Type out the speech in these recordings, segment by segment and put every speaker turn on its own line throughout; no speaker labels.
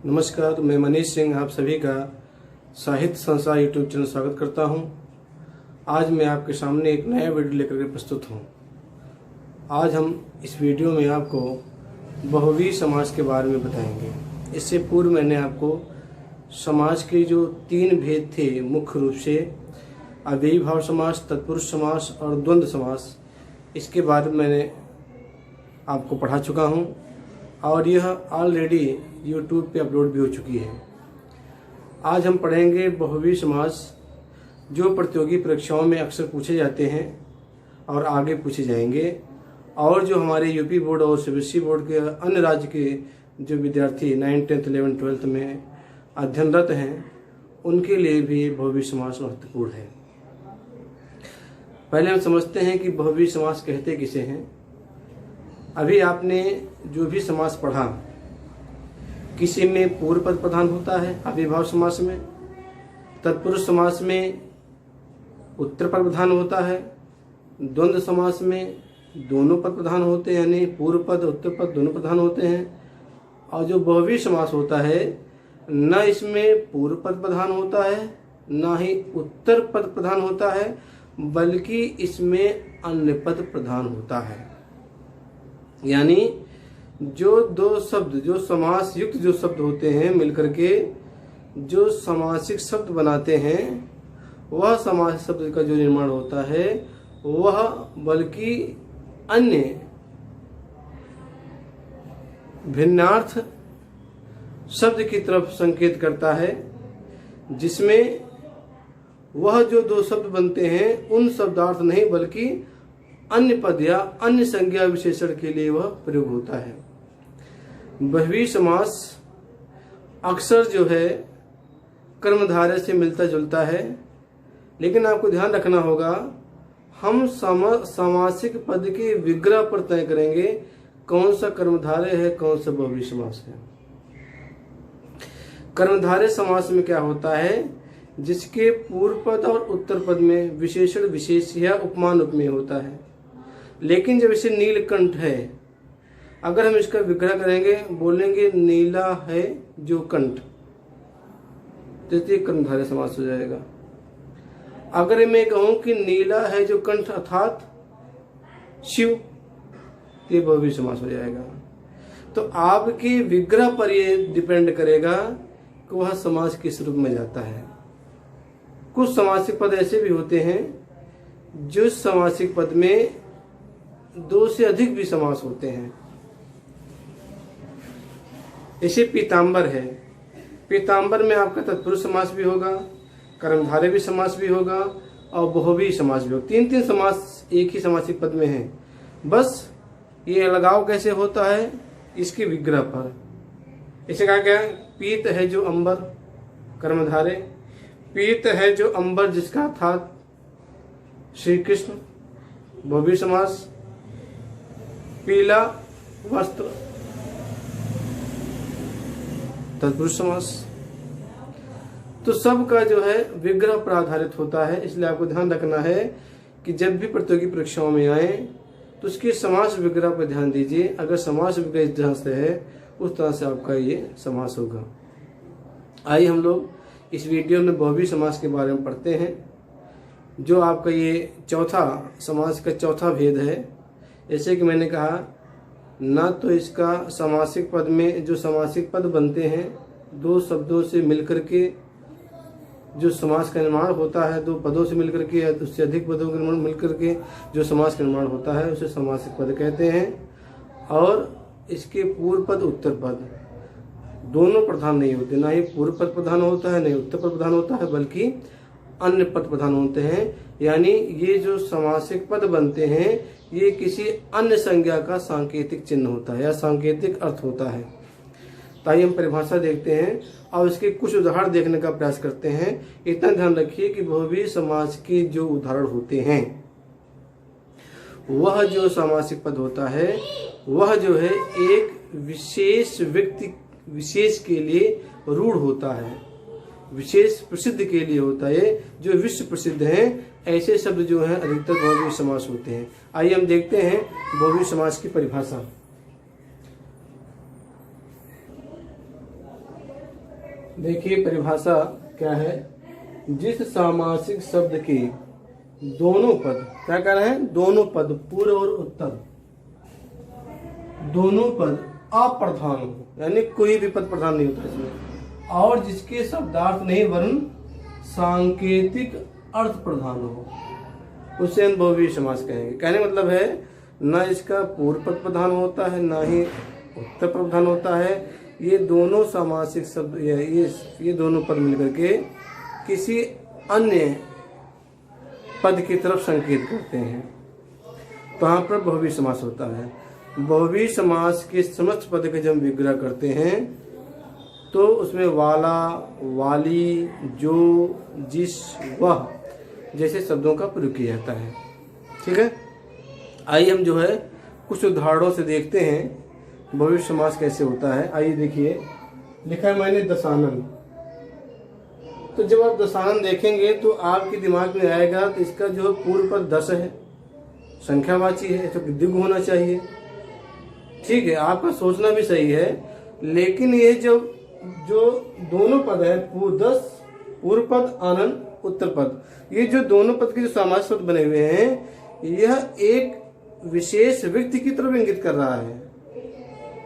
नमस्कार, मैं मनीष सिंह आप सभी का साहित्य संसार यूट्यूब चैनल स्वागत करता हूं। आज मैं आपके सामने एक नया वीडियो लेकर के प्रस्तुत हूं। आज हम इस वीडियो में आपको बहुव्रीहि समास के बारे में बताएंगे। इससे पूर्व मैंने आपको समास के जो 3 भेद थे, मुख्य रूप से अव्ययी भाव समास, तत्पुरुष समास और द्वंद्व समास, इसके बारे में मैंने आपको पढ़ा चुका हूं और यह ऑलरेडी YouTube पे अपलोड भी हो चुकी है। आज हम पढ़ेंगे बहुव्रीहि समास, जो प्रतियोगी परीक्षाओं में अक्सर पूछे जाते हैं और आगे पूछे जाएंगे, और जो हमारे यूपी बोर्ड और सीबीएसई बोर्ड के अन्य राज्य के जो विद्यार्थी 9th, 10th, 11th, 12th में अध्ययनरत हैं, उनके लिए भी बहुव्रीहि समास महत्वपूर्ण है। पहले हम समझते हैं कि बहुव्रीहि समास कहते किसे हैं। अभी आपने जो भी समास पढ़ा, किसी में पूर्व पद प्रधान होता है अव्ययीभाव समास में, तत्पुरुष समास में उत्तर पद प्रधान होता है, द्वंद्व समास में दोनों पद प्रधान होते हैं, यानी पूर्व पद उत्तर पद दोनों प्रधान होते हैं। और जो बहुव्रीहि समास होता है, न इसमें पूर्व पद प्रधान होता है न ही उत्तर पद प्रधान होता है, बल्कि इसमें अन्य पद प्रधान होता है। यानी जो दो शब्द, जो समास युक्त जो शब्द होते हैं, मिलकर के जो समासिक शब्द बनाते हैं, वह समास शब्द का जो निर्माण होता है वह बल्कि अन्य भिन्नार्थ शब्द की तरफ संकेत करता है, जिसमें वह जो दो शब्द बनते हैं उन शब्दार्थ नहीं बल्कि अन्य पद या अन्य संज्ञा विशेषण के लिए वह प्रयोग होता है। बहुव्रीहि समास अक्सर जो है कर्मधारय से मिलता जुलता है, लेकिन आपको ध्यान रखना होगा, हम समासिक पद के विग्रह पर तय करेंगे कौन सा कर्मधारय है, कौन सा बहुव्रीहि समास है। कर्मधारय समास में क्या होता है, जिसके पूर्व पद और उत्तर पद में विशेषण विशेष या उपमान उपमेय होता है। लेकिन जब इसे नीलकंठ है, अगर हम इसका विग्रह करेंगे, बोलेंगे नीला है जो कंठ, तो ये कर्मधारय समास हो जाएगा। अगर मैं कहूं कि नीला है जो कंठ अर्थात शिव, ये बहुव्रीहि समास हो जाएगा। तो आपके विग्रह पर ये डिपेंड करेगा कि वह समास किस रूप में जाता है। कुछ समासिक पद ऐसे भी होते हैं जो समासिक पद में 2 से अधिक भी समास होते हैं। इसे पीतांबर है। पीतांबर में आपका तत्पुरुष समास भी होगा, कर्मधारय भी समास भी होगा और बहुव्रीहि समास भी होगा। 3 समास एक ही समासिक पद में है। बस ये अलगाव कैसे होता है, इसके विग्रह पर। इसे कहा गया पीत है जो अंबर, कर्मधारय। पीत है जो अंबर, जिसका अर्थात श्री कृष्ण, बहुव्रीहि समास। पीला वस्त्र, तत्पुरुष समास। तो सब का जो है विग्रह पर आधारित होता है। इसलिए आपको ध्यान रखना है कि जब भी प्रतियोगी परीक्षाओं में आए तो उसके समास विग्रह पर ध्यान दीजिए। अगर समास विग्रह इस तरह से है, उस तरह से आपका ये समास होगा। आइए हम लोग इस वीडियो में बहुव्रीहि समास के बारे में पढ़ते हैं, जो आपका ये चौथा समास का चौथा भेद है। जैसे कि मैंने कहा, ना तो इसका समासिक पद में जो समासिक पद बनते हैं, 2 शब्दों से मिलकर के जो समास का निर्माण होता है, 2 पदों से मिलकर के या उससे अधिक पदों के निर्माण मिलकर के जो समास का निर्माण होता है, उसे समासिक पद कहते हैं। और इसके पूर्व पद उत्तर पद दोनों प्रधान नहीं होते, ना ही पूर्व पद प्रधान होता है, नहीं उत्तर पद प्रधान होता है, बल्कि अन्य पद प्रधान होते हैं। यानी ये जो समासिक पद बनते हैं, ये किसी अन्य संज्ञा का सांकेतिक चिन्ह होता है या सांकेतिक अर्थ होता है। ताकि हम परिभाषा देखते हैं और इसके कुछ उदाहरण देखने का प्रयास करते हैं। इतना ध्यान रखिए कि बहुव्रीहि समास के जो उदाहरण होते हैं, वह जो समासिक पद होता है, वह जो है एक विशेष व्यक्ति विशेष के लिए रूढ़ होता है, विशेष प्रसिद्ध के लिए होता है, जो विश्व प्रसिद्ध हैं। ऐसे शब्द जो हैं अधिकतर बहुव्रीहि समास होते हैं। आइए हम देखते हैं बहुव्रीहि समास की परिभाषा। देखिए परिभाषा क्या है, जिस सामासिक शब्द के दोनों पद, क्या कह रहे हैं, दोनों पद पूर्व और उत्तर, दोनों पद अप्रधान हो, यानी कोई भी पद प्रधान नहीं होता इसमें, और जिसके शब्दार्थ नहीं वरन सांकेतिक अर्थ प्रधान हो, उसे हम बहुव्रीहि समास कहेंगे। कहने मतलब है न इसका पूर्व पद प्रधान होता है न ही उत्तर प्रधान होता है, ये दोनों सामासिक शब्द ये दोनों पद मिलकर के किसी अन्य पद की तरफ संकेत करते हैं, तो यहाँ पर बहुव्रीहि समास होता है। बहुव्रीहि समास के समस्त पद के जब विग्रह करते हैं तो उसमें वाला, वाली, जो, जिस, वह जैसे शब्दों का प्रयोग किया जाता है। ठीक है, आइए हम जो है कुछ उदाहरणों से देखते हैं बहुव्रीहि समास कैसे होता है। आइए देखिए, लिखा है मैंने दशानन, तो जब आप दशानन देखेंगे तो आपके दिमाग में आएगा तो इसका जो पूर्व पद दस है, संख्यावाची है, तो द्विगु होना चाहिए। ठीक है, आपका सोचना भी सही है, लेकिन ये जो दोनों पद है, पूर्व पद आनन उत्तर पद, ये जो दोनों पद के जो समास पद बने हुए हैं, यह एक विशेष व्यक्ति की तरफ इंगित कर रहा है,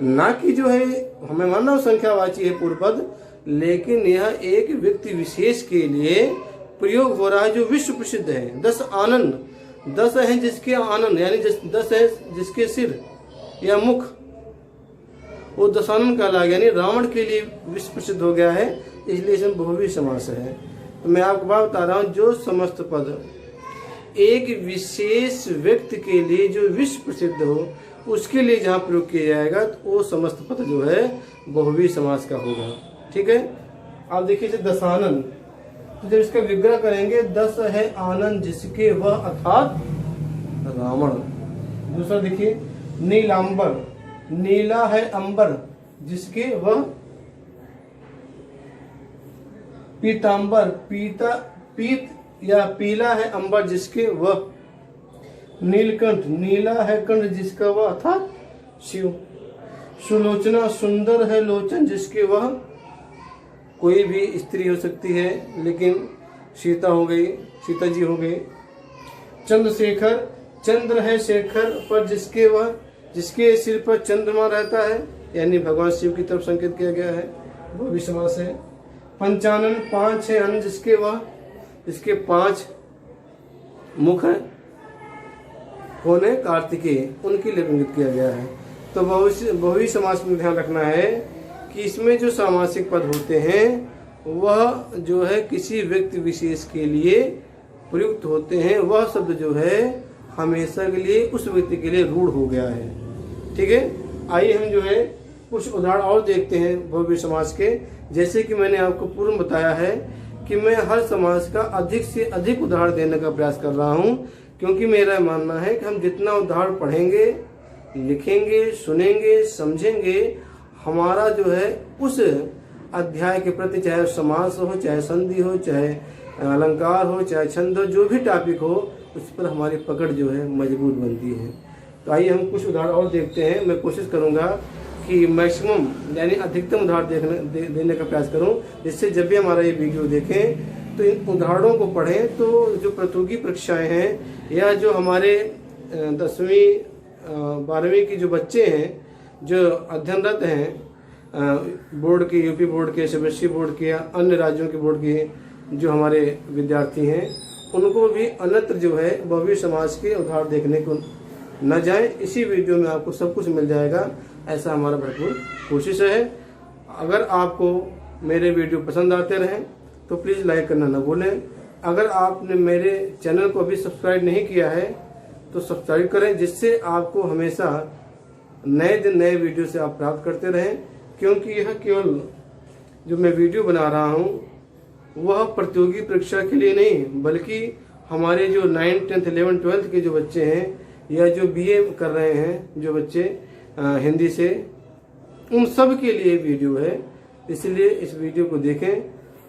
ना कि जो है हमें मानना संख्यावाची है पूर्व पद, लेकिन यह एक व्यक्ति विशेष के लिए प्रयोग हो रहा है जो विश्व प्रसिद्ध है। 10 आनंद, 10 है जिसके आनंद, यानी 10 है जिसके सिर या मुख, वो दशानन कहलाएगा, यानी रावण के लिए विश्व प्रसिद्ध हो गया है, इसलिए इसमें बहुव्रीहि समास है। तो मैं आपको बात बता रहा हूँ, जो समस्त पद एक विशेष व्यक्ति के लिए जो विश्व प्रसिद्ध हो उसके लिए जहाँ प्रयोग किया जाएगा तो वो समस्त पद जो है बहुव्रीहि समास का होगा। ठीक है, आप देखिए दशानन, तो जब इसका विग्रह करेंगे, 10 है आनंद जिसके वह अर्थात रावण। दूसरा देखिए नीलांबर, नीला है अंबर जिसके वह पीतांबर, पीत या पीला है अंबर जिसके वह नीलकंठ, नीला है कंठ जिसका वह अर्थात शिव। सुलोचना, सुंदर है लोचन जिसके वह, कोई भी स्त्री हो सकती है, लेकिन सीता हो गई, सीता जी हो गई। चंद्रशेखर, चंद्र है शेखर पर जिसके वह, जिसके सिर पर चंद्रमा रहता है, यानी भगवान शिव की तरफ संकेत किया गया है, वो भी समास है। पंचानन, 5 है अन्न जिसके वह, जिसके 5 मुख हैं, कौन है, कार्तिकेय, उनके लिए इंगित किया गया है। तो बहुव्रीहि समास में ध्यान रखना है कि इसमें जो सामासिक पद होते हैं वह जो है किसी व्यक्ति विशेष के लिए प्रयुक्त होते हैं, वह शब्द जो है हमेशा के लिए उस व्यक्ति के लिए रूढ़ हो गया है। ठीक है, आइए हम जो है कुछ उदाहरण और देखते हैं बहुव्रीहि समास के। जैसे कि मैंने आपको पूर्व बताया है कि मैं हर समास का अधिक से अधिक उदाहरण देने का प्रयास कर रहा हूं, क्योंकि मेरा मानना है कि हम जितना उदाहरण पढ़ेंगे, लिखेंगे, सुनेंगे, समझेंगे, हमारा जो है उस अध्याय के प्रति, चाहे समास हो, चाहे संधि हो, चाहे अलंकार हो, चाहे छंद हो, जो भी टॉपिक हो, उस पर हमारी पकड़ जो है मजबूत बनती है। तो आइए हम कुछ उदाहरण और देखते हैं। मैं कोशिश करूंगा कि मैक्सिमम यानी अधिकतम उदाहरण देने का प्रयास करूं, जिससे जब भी हमारा ये वीडियो देखें तो इन उदाहरणों को पढ़ें, तो जो प्रतियोगी परीक्षाएं हैं या जो हमारे 10वीं 12वीं की जो बच्चे हैं जो अध्ययनरत हैं, बोर्ड के, यूपी बोर्ड के, सीबीएसई बोर्ड के या अन्य राज्यों के बोर्ड के जो हमारे विद्यार्थी हैं, उनको भी अन्यत्र जो है बहुव्रीहि समास के उदाहरण देखने को न जाएं। इसी वीडियो में आपको सब कुछ मिल जाएगा, ऐसा हमारा भरपूर कोशिश है। अगर आपको मेरे वीडियो पसंद आते रहें तो प्लीज़ लाइक करना न भूलें। अगर आपने मेरे चैनल को अभी सब्सक्राइब नहीं किया है तो सब्सक्राइब करें, जिससे आपको हमेशा नए दिन नए वीडियो से आप प्राप्त करते रहें। क्योंकि यह केवल जो मैं वीडियो बना रहा हूँ वह प्रतियोगी परीक्षा के लिए नहीं, बल्कि हमारे जो 9th 10th 11th 12th के जो बच्चे हैं या जो बीए कर रहे हैं जो बच्चे हिंदी से, उन सब के लिए वीडियो है। इसलिए इस वीडियो को देखें,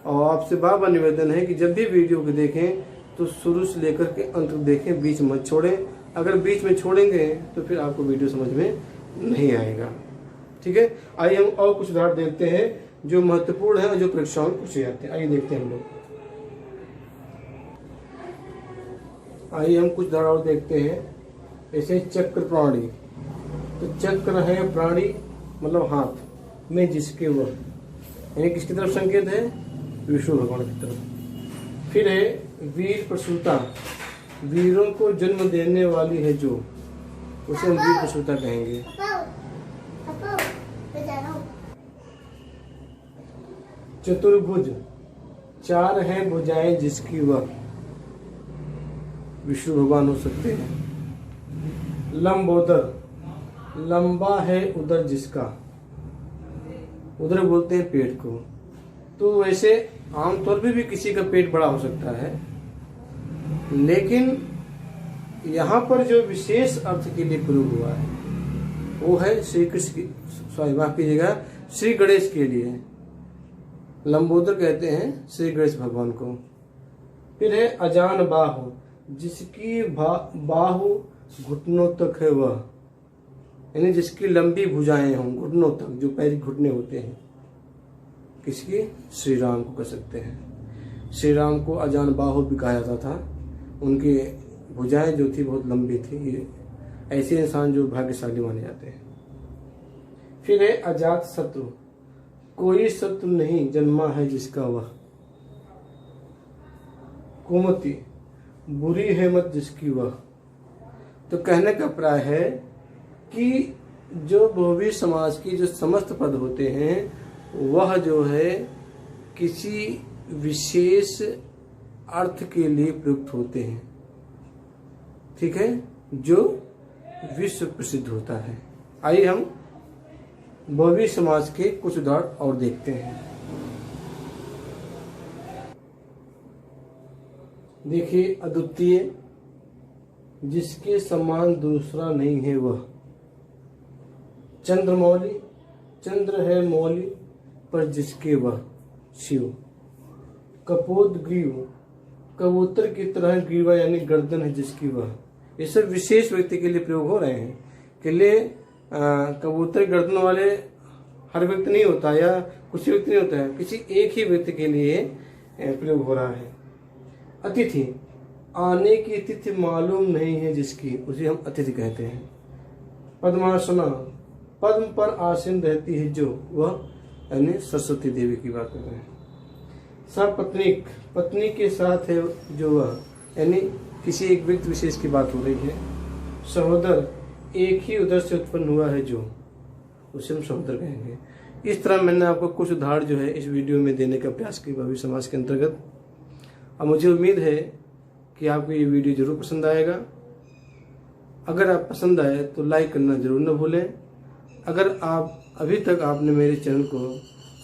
और आपसे बार बार निवेदन है कि जब भी वीडियो को देखें तो शुरू से लेकर के अंत तक देखें, बीच मत छोड़ें। अगर बीच में छोड़ेंगे तो फिर आपको वीडियो समझ में नहीं आएगा। ठीक है, आइए हम और कुछ उदाहरण देखते हैं। जो महत्वपूर्ण है और जो परीक्षाओं में पूछे जाते हैं। आइए देखते हैं हम लोग। आइए हम कुछ उदाहरण और देखते हैं। ऐसे चक्र प्राणी, तो चक्र है प्राणी मतलब हाथ में जिसके वह, यानी किसकी तरफ संकेत है? विष्णु भगवान की तरफ। फिर है वीर प्रसूता, वीरों को जन्म देने वाली है जो, उसे हम वीर प्रसूता कहेंगे। चतुर्भुज, चार है भुजाएं जिसकी वह, विष्णु भगवान हो सकते हैं। लंबोदर, लंबा है उदर जिसका, उदर बोलते हैं पेट को। तो वैसे आमतौर पे भी किसी का पेट बड़ा हो सकता है, लेकिन यहाँ पर जो विशेष अर्थ के लिए प्रयोग हुआ है वो है श्री कृष्ण की, सॉरी माफ कीजिएगा, श्री गणेश के लिए। लंबोदर कहते हैं श्री गणेश भगवान को। फिर है अजान बाहु, जिसकी बाहु घुटनों तक है वह, यानी जिसकी लंबी भुजाएं हों घुटनों तक, जो पैर घुटने होते हैं, किसकी? श्री राम को कह सकते हैं। श्री राम को अजान बाहु भी कहा जाता था। उनकी भुजाएं जो थी बहुत लंबी थी। ये ऐसे इंसान जो भाग्यशाली माने जाते हैं। फिर है अजात शत्रु, कोई शत्रु नहीं जन्मा है जिसका वह। कुमति, बुरी है मत जिसकी वह। तो कहने का प्राय है कि जो बहुवी समाज की जो समस्त पद होते हैं वह जो है किसी विशेष अर्थ के लिए प्रयुक्त होते हैं, ठीक है, जो विश्व प्रसिद्ध होता है। आइए हम बहुवी समाज के कुछ उदाहरण और देखते हैं। देखिए, अद्वितीय, जिसके समान दूसरा नहीं है वह। चंद्रमौली, चंद्र है मौली पर जिसके वह, शिव। कपोद ग्रीव, कबूतर की तरह ग्रीवा यानी गर्दन है जिसकी वह। ये सब विशेष व्यक्ति के लिए प्रयोग हो रहे हैं। के लिए कबूतर गर्दन वाले हर व्यक्ति नहीं होता, या कुछ व्यक्ति नहीं होता है, किसी एक ही व्यक्ति के लिए प्रयोग हो रहा है। अतिथि, आने की तिथि मालूम नहीं है जिसकी, उसे हम अतिथि कहते हैं। पद्मासना, पद्म पर आसीन रहती है जो, वह यानी सरस्वती देवी की बात कर रहे हैं। सपत्नीक, पत्नी के साथ है जो वह, यानी किसी एक व्यक्ति विशेष की बात हो रही है। सहोदर, एक ही उदर से उत्पन्न हुआ है जो, उसे हम सहोदर कहेंगे। इस तरह मैंने आपको कुछ उदाहरण जो है इस वीडियो में देने का प्रयास किया बहुवी समाज के अंतर्गत। अब मुझे उम्मीद है कि आपको ये वीडियो जरूर पसंद आएगा। अगर आप पसंद आए तो लाइक करना जरूर न भूलें। अगर आप अभी तक आपने मेरे चैनल को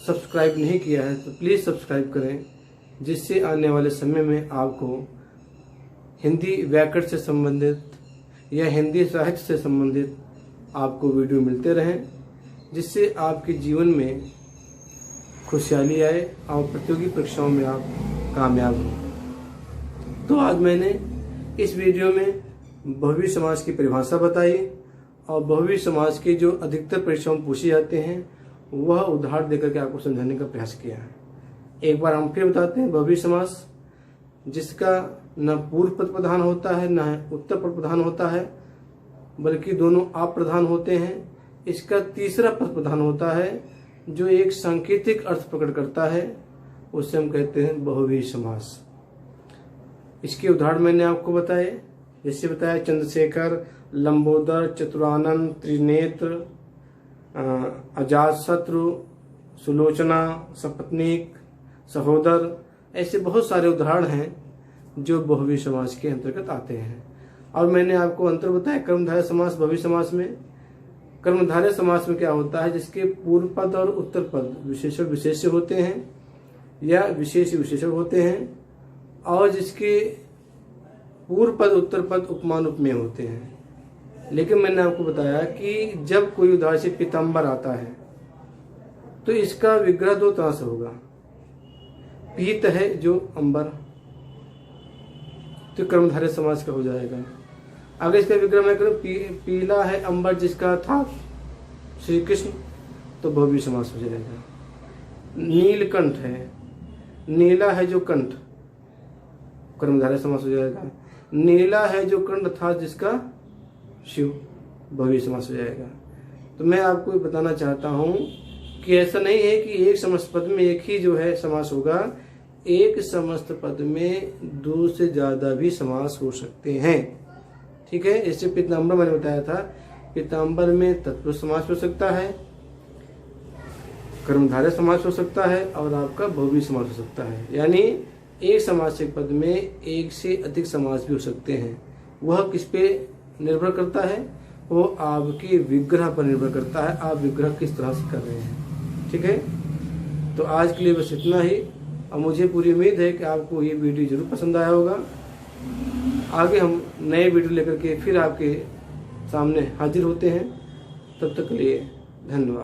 सब्सक्राइब नहीं किया है तो प्लीज़ सब्सक्राइब करें, जिससे आने वाले समय में आपको हिंदी व्याकरण से संबंधित या हिंदी साहित्य से संबंधित आपको वीडियो मिलते रहें, जिससे आपके जीवन में खुशहाली आए और प्रतियोगी परीक्षाओं में आप कामयाब हों। तो आज मैंने इस वीडियो में बहुवी समाज की परिभाषा बताई और बहुवी समाज के जो अधिकतर परीक्षाओं में पूछे जाते हैं वह उदाहरण देकर के आपको समझाने का प्रयास किया है। एक बार हम फिर बताते हैं, बहुवी समाज जिसका न पूर्व पद प्रधान होता है न उत्तर पद प्रधान होता है, बल्कि दोनों अप्रधान होते हैं। इसका तीसरा पद प्रधान होता है जो एक सांकेतिक अर्थ प्रकट करता है, उसे हम कहते हैं बहुवी समास। इसके उदाहरण मैंने आपको बताए, जैसे बताया चंद्रशेखर, लंबोदर, चतुरानन, त्रिनेत्र, अजातशत्रु, सुलोचना, सपत्नीक, सहोदर, ऐसे बहुत सारे उदाहरण हैं जो बहुवी समास के अंतर्गत आते हैं। और मैंने आपको अंतर बताया कर्मधारय समास बहुवी समास में। कर्मधारय समास में क्या होता है, जिसके पूर्व पद और उत्तर पद विशेषण विशेष्य होते हैं या विशेष विशेषण होते हैं, और जिसके पूर्व पद उत्तर पद उपमान उपमेय होते हैं। लेकिन मैंने आपको बताया कि जब कोई उदाहरण से पीताम्बर आता है तो इसका विग्रह दो तरह से होगा। पीत है जो अंबर, तो कर्मधारय समास का हो जाएगा। अगर इसका विग्रह मैं करूं पीला है अंबर जिसका था श्री कृष्ण, तो बहुवी समास हो जाएगा। नीलकंठ है, नीला है जो कंठ, कर्मधारय समास हो जाएगा। नीला है जो कंठ था जिसका, शिव, भव्य समास हो जाएगा। तो मैं आपको बताना चाहता हूं कि ऐसा नहीं है कि एक समस्त पद में एक ही जो है समास होगा, एक समस्त पद में दो से ज्यादा भी समास हो सकते हैं। ठीक है, इससे पीताम्बर मैंने बताया था, पीताम्बर में तत्पुरुष समास हो सकता है, कर्मधारय समास हो सकता है और आपका बहुव्रीहि समास हो सकता है। यानी एक समासिक पद में एक से अधिक समास भी हो सकते हैं। वह किस पे निर्भर करता है? वो आपके विग्रह पर निर्भर करता है, आप विग्रह किस तरह से कर रहे हैं। ठीक है, तो आज के लिए बस इतना ही। और मुझे पूरी उम्मीद है कि आपको ये वीडियो जरूर पसंद आया होगा। आगे हम नए वीडियो लेकर के फिर आपके सामने हाजिर होते हैं। तब तक के लिए धन्यवाद।